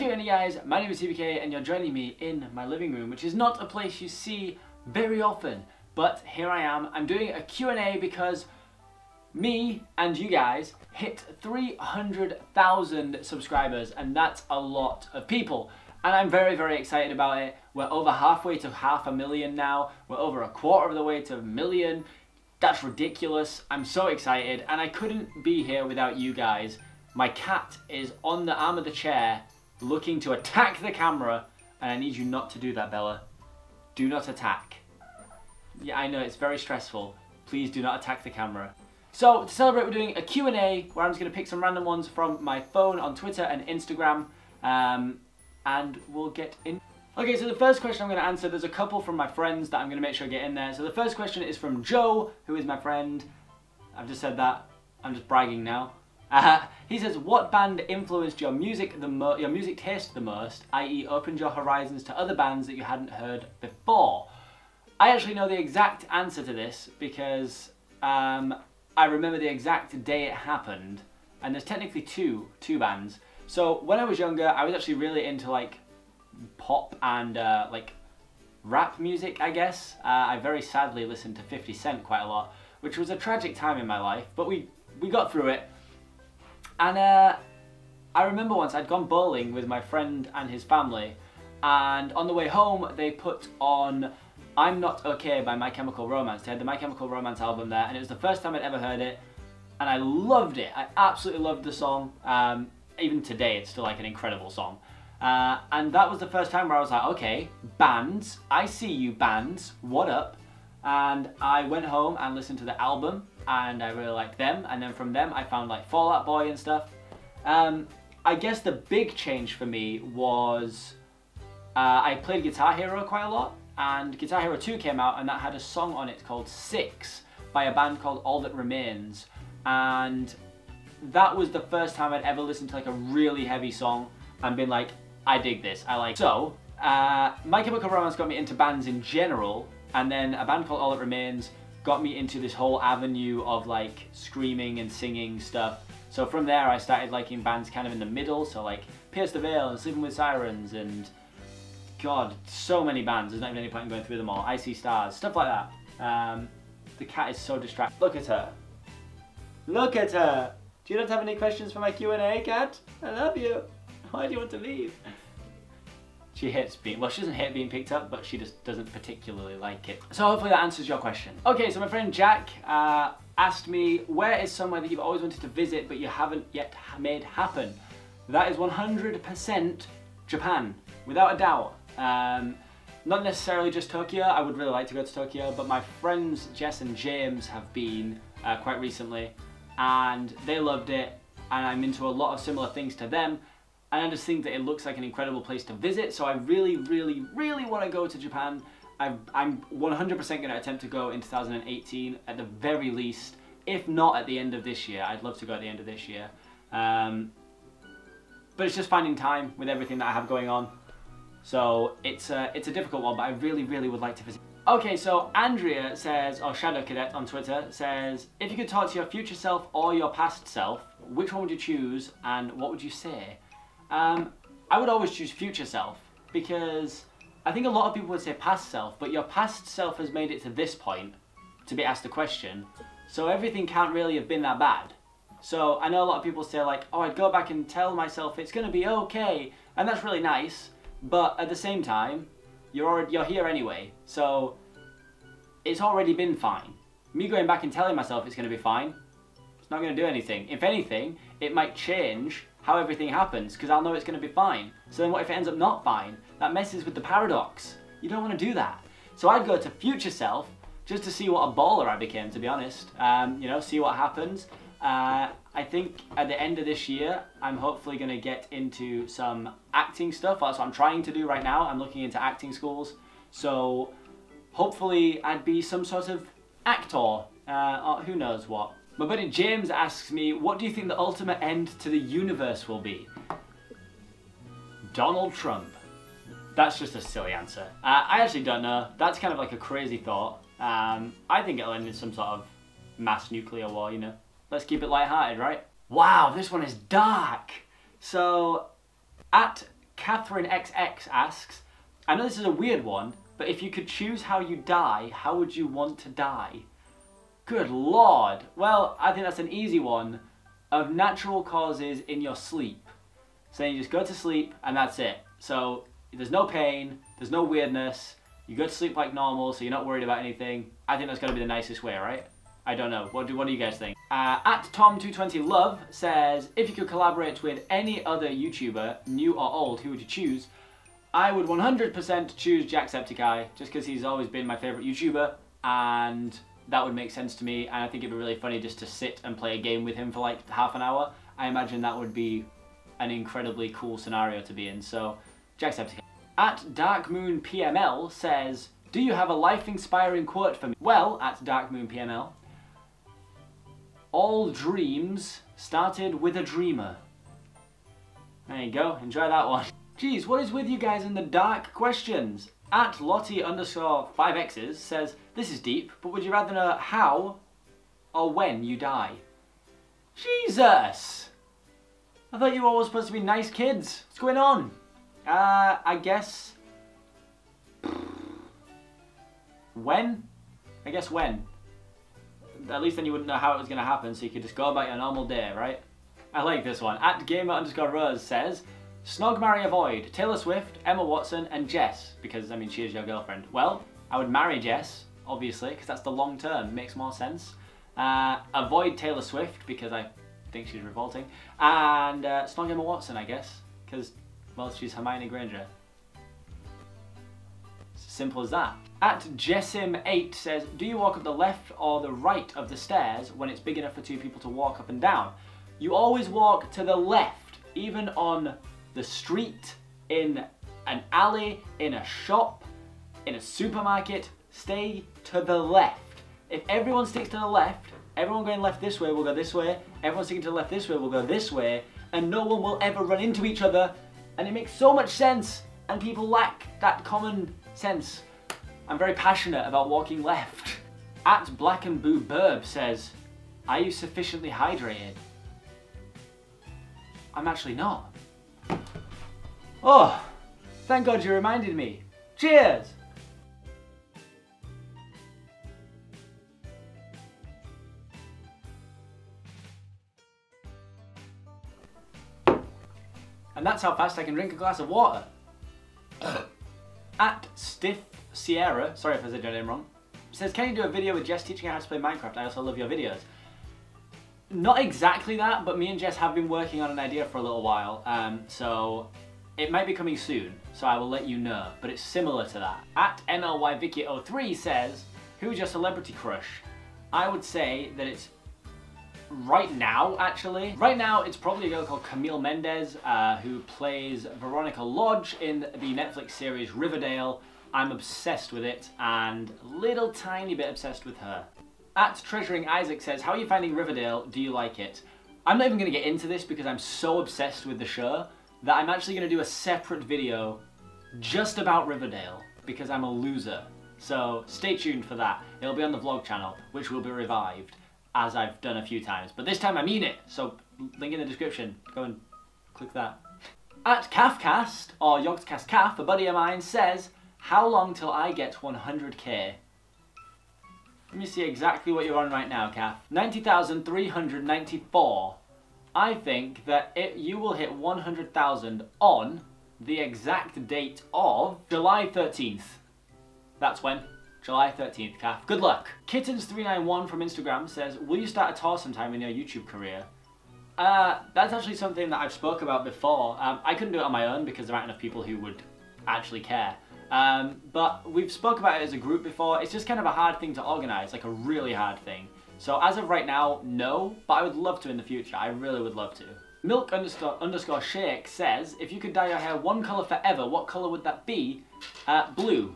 QnA guys, my name is Seapeekay and you're joining me in my living room, which is not a place you see very often, but here I am. I'm doing a Q&A because me and you guys hit 300,000 subscribers, and that's a lot of people. And I'm very, very excited about it. We're over halfway to 500,000 now. We're over a quarter of the way to 1 million. That's ridiculous. I'm so excited, and I couldn't be here without you guys. My cat is on the arm of the chair looking to attack the camera, and I need you not to do that, Bella. Do not attack. Yeah, I know, it's very stressful. Please do not attack the camera. So, to celebrate, we're doing a Q&A where I'm just going to pick some random ones from my phone on Twitter and Instagram, and we'll get in. Okay, so the first question I'm going to answer, there's a couple from my friends that I'm going to make sure I get in there. So the first question is from Joe, who is my friend. I've just said that. I'm just bragging now. He says, what band influenced your music taste the most, i.e. opened your horizons to other bands that you hadn't heard before? I actually know the exact answer to this because I remember the exact day it happened, and there's technically two bands. So when I was younger, I was actually really into like pop and like rap music, I guess. I very sadly listened to 50 Cent quite a lot, which was a tragic time in my life, but we got through it. And I remember once I'd gone bowling with my friend and his family, and on the way home they put on I'm Not Okay by My Chemical Romance. They had the My Chemical Romance album there, and it was the first time I'd ever heard it, and I loved it. I absolutely loved the song. Even today it's still like an incredible song. And that was the first time where I was like, okay, bands, I see you bands, what up? And I went home and listened to the album, and I really liked them, and then from them I found like Fall Out Boy and stuff. I guess the big change for me was I played Guitar Hero quite a lot, and Guitar Hero 2 came out, and that had a song on it called 6 by a band called All That Remains, and that was the first time I'd ever listened to like a really heavy song and been like, I dig this, I like it. So, My Chemical Romance got me into bands in general, and then a band called All That Remains got me into this whole avenue of like screaming and singing stuff. So from there I started liking bands kind of in the middle, so like Pierce the Veil and Sleeping with Sirens and God, so many bands, there's not even any point in going through them all. I See Stars, stuff like that. The cat is so distracted. Look at her. Look at her. Do you not have any questions for my Q&A, cat? I love you. Why do you want to leave? She hates being, well, she doesn't hate being picked up, but she just doesn't particularly like it. So hopefully that answers your question. Okay, so my friend Jack asked me, where is somewhere that you've always wanted to visit but you haven't yet made happen? That is 100% Japan, without a doubt. Not necessarily just Tokyo. I would really like to go to Tokyo, but my friends Jess and James have been quite recently, and they loved it, and I'm into a lot of similar things to them. And I just think that it looks like an incredible place to visit, so I really, really, really want to go to Japan. I'm 100% going to attempt to go in 2018 at the very least, if not at the end of this year. I'd love to go at the end of this year. But it's just finding time with everything that I have going on. So it's a difficult one, but I really, really would like to visit. Okay, so Andrea says, or Shadow Cadet on Twitter, says, if you could talk to your future self or your past self, which one would you choose and what would you say? I would always choose future self, because I think a lot of people would say past self, but your past self has made it to this point to be asked a question, so everything can't really have been that bad. So I know a lot of people say like, oh, I'd go back and tell myself it's gonna be okay, and that's really nice, but at the same time, you're here anyway, so it's already been fine. Me going back and telling myself it's gonna be fine, it's not gonna do anything. If anything, it might change how everything happens, because I'll know it's going to be fine. So then what if it ends up not fine? That messes with the paradox. You don't want to do that. So I'd go to future self just to see what a baller I became, to be honest. You know, see what happens. I think at the end of this year, I'm hopefully going to get into some acting stuff. That's what I'm trying to do right now. I'm looking into acting schools. So hopefully I'd be some sort of actor, or who knows what. My buddy James asks me, what do you think the ultimate end to the universe will be? Donald Trump. That's just a silly answer. I actually don't know. That's kind of like a crazy thought. I think it'll end in some sort of mass nuclear war, you know. Let's keep it lighthearted, right? Wow, this one is dark. So, at Catherine XX asks, I know this is a weird one, but if you could choose how you die, how would you want to die? Good Lord. Well, I think that's an easy one. Of natural causes in your sleep. So you just go to sleep and that's it. So there's no pain, there's no weirdness, you go to sleep like normal so you're not worried about anything. I think that's going to be the nicest way, right? I don't know. What do you guys think? At Tom220Love says, if you could collaborate with any other YouTuber, new or old, who would you choose? I would 100% choose Jacksepticeye, just because he's always been my favourite YouTuber, and that would make sense to me, and I think it'd be really funny just to sit and play a game with him for like half an hour. I imagine that would be an incredibly cool scenario to be in, so Jacksepticeye. At DarkMoonPML says, do you have a life-inspiring quote for me? Well, at DarkMoonPML, all dreams started with a dreamer. There you go, enjoy that one. Geez, what is with you guys in the dark questions? At Lottie_5x's says, this is deep, but would you rather know how or when you die? Jesus! I thought you were all supposed to be nice kids. What's going on? I guess... when? I guess when. At least then you wouldn't know how it was going to happen, so you could just go about your normal day, right? I like this one. At Gamer_Rose says, Snog, marry, avoid Taylor Swift, Emma Watson, and Jess, because, I mean, she is your girlfriend. Well, I would marry Jess, obviously, because that's the long term. Makes more sense. Avoid Taylor Swift, because I think she's revolting. And snog Emma Watson, I guess, because, well, she's Hermione Granger. Simple as that. At Jessim8 says, do you walk up the left or the right of the stairs when it's big enough for two people to walk up and down? You always walk to the left, even on the street, in an alley, in a shop, in a supermarket. Stay to the left. If everyone sticks to the left, everyone going left this way will go this way, everyone sticking to the left this way will go this way, and no one will ever run into each other, and it makes so much sense, and people lack that common sense. I'm very passionate about walking left. At Black and Boo Burb says, are you sufficiently hydrated? I'm actually not. Oh, thank God you reminded me. Cheers! And that's how fast I can drink a glass of water. At Stiff Sierra, sorry if I said your name wrong, says, can you do a video with Jess teaching you how to play Minecraft? I also love your videos. Not exactly that, but me and Jess have been working on an idea for a little while, so it might be coming soon, so I will let you know, but it's similar to that. At MLYVicky03 says, who's your celebrity crush? I would say that it's right now, actually. Right now, it's probably a girl called Camille Mendez, who plays Veronica Lodge in the Netflix series Riverdale. I'm obsessed with it, and a little tiny bit obsessed with her. At Treasuring Isaac says, how are you finding Riverdale? Do you like it? I'm not even going to get into this because I'm so obsessed with the show that I'm actually going to do a separate video just about Riverdale because I'm a loser. So stay tuned for that. It'll be on the vlog channel, which will be revived, as I've done a few times. But this time I mean it, so link in the description. Go and click that. At Calfcast, or Yogscast Calf, a buddy of mine, says, how long till I get 100k? Let me see exactly what you're on right now, Calf. 90,394. I think that you will hit 100,000 on the exact date of July 13th. That's when. July 13th, Calf. Good luck. Kittens391 from Instagram says, will you start a tour sometime in your YouTube career? That's actually something that I've spoke about before. I couldn't do it on my own because there aren't enough people who would actually care. But we've spoke about it as a group before. It's just kind of a hard thing to organise, like a really hard thing. So as of right now, no, but I would love to in the future. I really would love to. Milk_shake says, if you could dye your hair one colour forever, what colour would that be? Blue.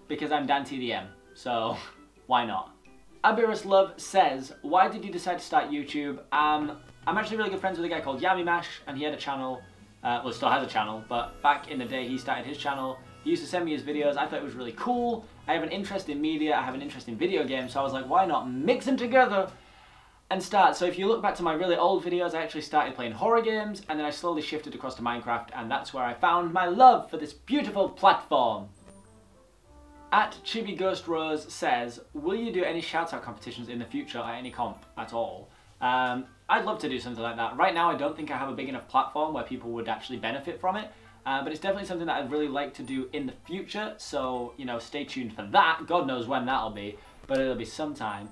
Because I'm Dan TDM, so why not? Abirus Love says, why did you decide to start YouTube? I'm actually really good friends with a guy called Yami Mash, and he had a channel, well, still has a channel, but back in the day he started his channel. He used to send me his videos. I thought it was really cool. I have an interest in media, I have an interest in video games, so I was like, why not mix them together and start. So if you look back to my really old videos, I actually started playing horror games, and then I slowly shifted across to Minecraft, and that's where I found my love for this beautiful platform. At Chibi Ghost Rose says, will you do any shout-out competitions in the future at any comp at all? I'd love to do something like that. Right now I don't think I have a big enough platform where people would actually benefit from it, but it's definitely something that I'd really like to do in the future, so, you know, stay tuned for that. God knows when that'll be, but it'll be sometime.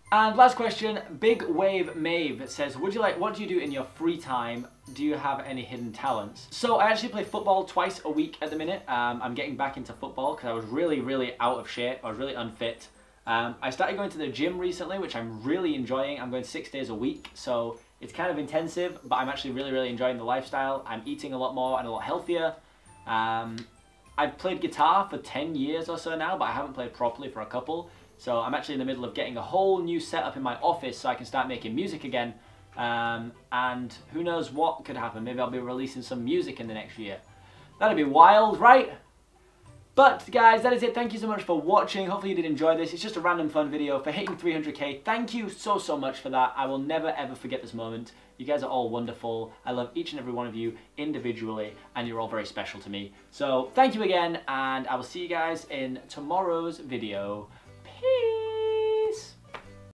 And last question, Big Wave Mave says, what do you do in your free time? Do you have any hidden talents? So I actually play football twice a week at the minute. I'm getting back into football because I was really out of shape. I was really unfit. I started going to the gym recently, which I'm really enjoying. I'm going 6 days a week, so it's kind of intensive, but I'm actually really enjoying the lifestyle. I'm eating a lot more and a lot healthier. I've played guitar for 10 years or so now, but I haven't played properly for a couple. So I'm actually in the middle of getting a whole new setup in my office so I can start making music again. And who knows what could happen. Maybe I'll be releasing some music in the next year. That'd be wild, right? But guys, that is it. Thank you so much for watching. Hopefully you did enjoy this. It's just a random fun video for hitting 300k. Thank you so much for that. I will never ever forget this moment. You guys are all wonderful. I love each and every one of you individually, and you're all very special to me. So thank you again, and I will see you guys in tomorrow's video.